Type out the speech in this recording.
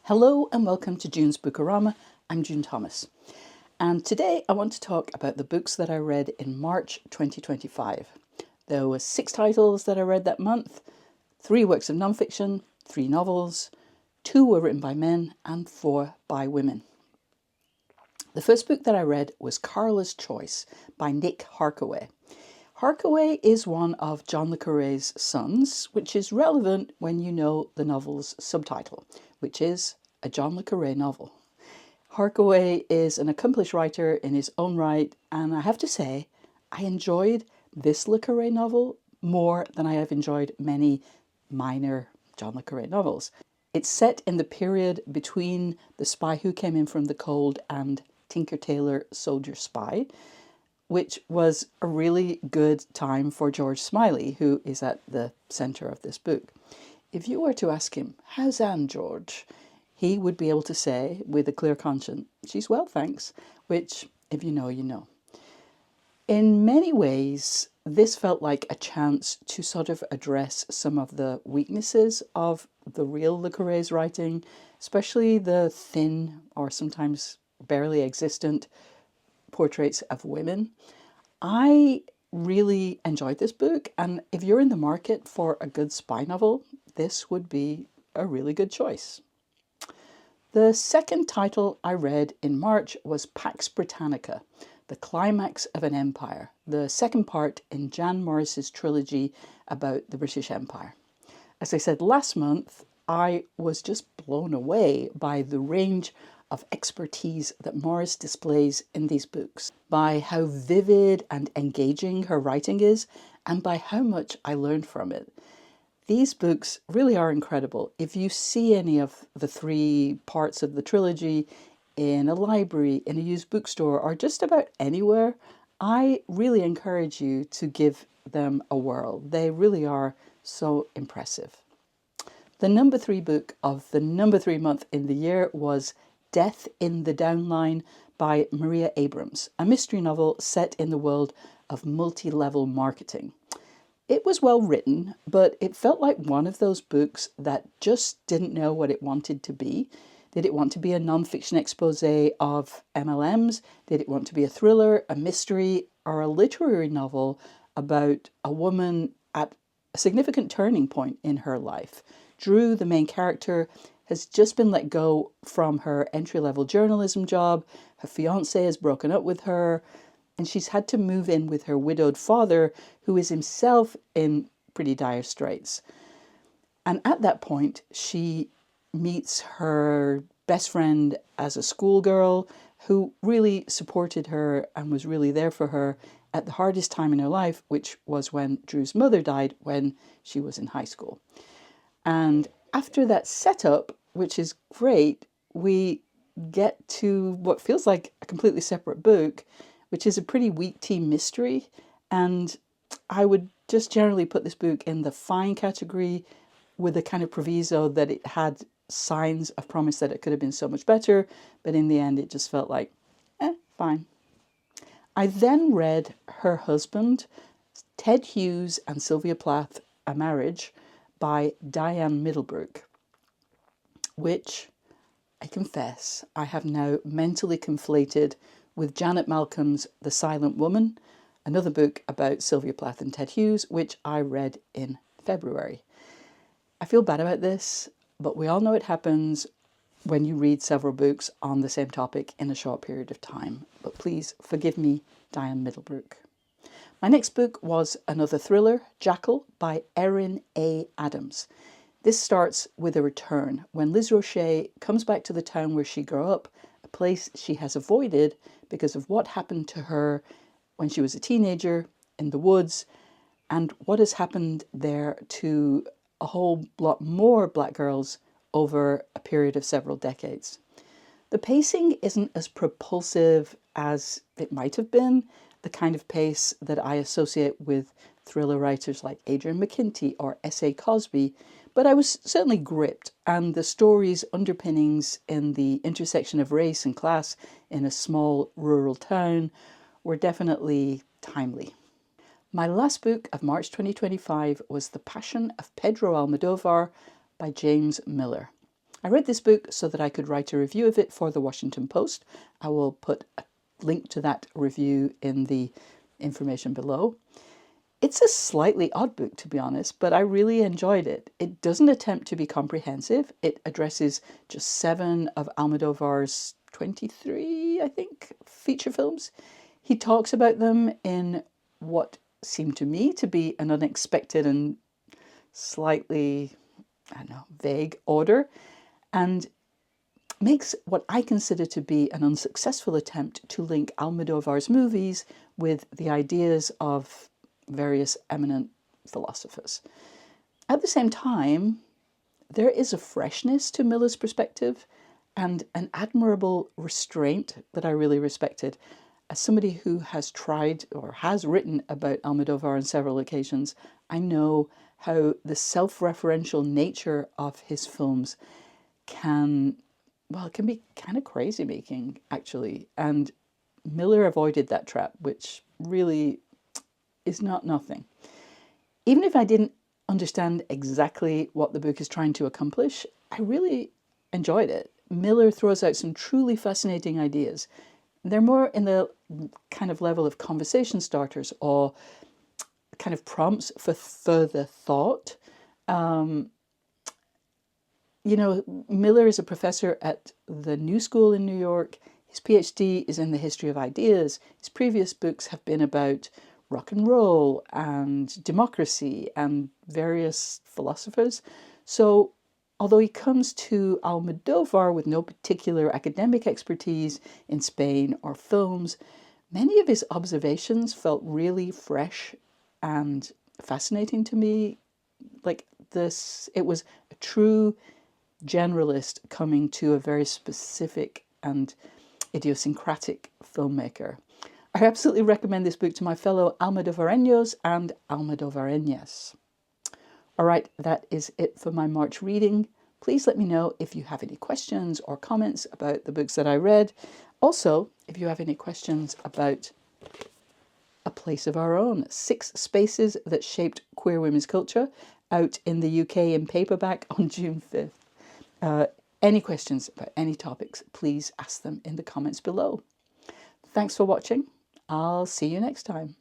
Hello and welcome to June's Bookorama. I'm June Thomas. And today I want to talk about the books that I read in March 2025. There were 6 titles that I read that month, 3 works of non-fiction, 3 novels, 2 were written by men and 4 by women. The first book that I read was Karla's Choice by Nick Harkaway. Harkaway is one of John le Carré's sons, which is relevant when you know the novel's subtitle, which is a John le Carré novel. Harkaway is an accomplished writer in his own right, and I have to say, I enjoyed this le Carré novel more than I have enjoyed many minor John le Carré novels. It's set in the period between The Spy Who Came In From the Cold and Tinker Tailor Soldier Spy, which was a really good time for George Smiley, who is at the centre of this book. If you were to ask him, "How's Anne, George?" he would be able to say, with a clear conscience, "She's well, thanks," which, if you know, you know. In many ways, this felt like a chance to sort of address some of the weaknesses of the real le Carré's writing, especially the thin or sometimes barely existent portraits of women. I really enjoyed this book, and if you're in the market for a good spy novel, this would be a really good choice. The second title I read in March was Pax Britannica, The Climax of an Empire, the second part in Jan Morris's trilogy about the British Empire. As I said last month, I was just blown away by the range of expertise that Morris displays in these books, by how vivid and engaging her writing is, and by how much I learned from it. These books really are incredible. If you see any of the 3 parts of the trilogy in a library, in a used bookstore, or just about anywhere, I really encourage you to give them a whirl. They really are so impressive. The number 3 book of the number 3 month in the year was Death in the Downline by Maria Abrams, a mystery novel set in the world of multi-level marketing. It was well written, but it felt like one of those books that just didn't know what it wanted to be. Did it want to be a non-fiction expose of MLMs? Did it want to be a thriller, a mystery, or a literary novel about a woman at a significant turning point in her life? Drew, the main character, has just been let go from her entry-level journalism job. Her fiancé has broken up with her, and she's had to move in with her widowed father, who is himself in pretty dire straits. And at that point, she meets her best friend as a schoolgirl who really supported her and was really there for her at the hardest time in her life, which was when Drew's mother died when she was in high school. And after that setup, which is great, we get to what feels like a completely separate book, which is a pretty weak tea mystery. And I would just generally put this book in the fine category, with a kind of proviso that it had signs of promise that it could have been so much better, but in the end it just felt like, fine. I then read Her Husband, Ted Hughes and Sylvia Plath, A Marriage, by Diane Middlebrook, which, I confess, I have now mentally conflated with Janet Malcolm's The Silent Woman, another book about Sylvia Plath and Ted Hughes, which I read in February. I feel bad about this, but we all know it happens when you read several books on the same topic in a short period of time. But please forgive me, Diane Middlebrook. My next book was another thriller, Jackal, by Erin A. Adams. This starts with a return, when Liz Roche comes back to the town where she grew up, a place she has avoided because of what happened to her when she was a teenager in the woods, and what has happened there to a whole lot more black girls over a period of several decades. The pacing isn't as propulsive as it might have been, the kind of pace that I associate with thriller writers like Adrian McKinty or S.A. Cosby, but I was certainly gripped, and the story's underpinnings in the intersection of race and class in a small rural town were definitely timely. My last book of March 2025 was The Passion of Pedro Almodóvar by James Miller. I read this book so that I could write a review of it for the Washington Post. I will put a link to that review in the information below. It's a slightly odd book, to be honest, but I really enjoyed it. It doesn't attempt to be comprehensive. It addresses just 7 of Almodóvar's 23, I think, feature films. He talks about them in what seemed to me to be an unexpected and slightly, I don't know, vague order, and makes what I consider to be an unsuccessful attempt to link Almodóvar's movies with the ideas of various eminent philosophers. At the same time, there is a freshness to Miller's perspective and an admirable restraint that I really respected. As somebody who has tried or has written about Almodóvar on several occasions, I know how the self-referential nature of his films can be kind of crazy making, actually. And Miller avoided that trap, which really is not nothing. Even if I didn't understand exactly what the book is trying to accomplish, I really enjoyed it. Miller throws out some truly fascinating ideas. They're more in the kind of level of conversation starters or kind of prompts for further thought. Miller is a professor at the New School in New York. His PhD is in the history of ideas. His previous books have been about rock and roll and democracy and various philosophers. So although he comes to Almodóvar with no particular academic expertise in Spain or films, many of his observations felt really fresh and fascinating to me. Like this, it was a true generalist coming to a very specific and idiosyncratic filmmaker. I absolutely recommend this book to my fellow Almodóvareños and Almodóvareñas. All right, that is it for my March reading. Please let me know if you have any questions or comments about the books that I read. Also, if you have any questions about A Place of Our Own, 6 Spaces That Shaped Queer Women's Culture, out in the UK in paperback on June 5th. Any questions about any topics, please ask them in the comments below. Thanks for watching. I'll see you next time.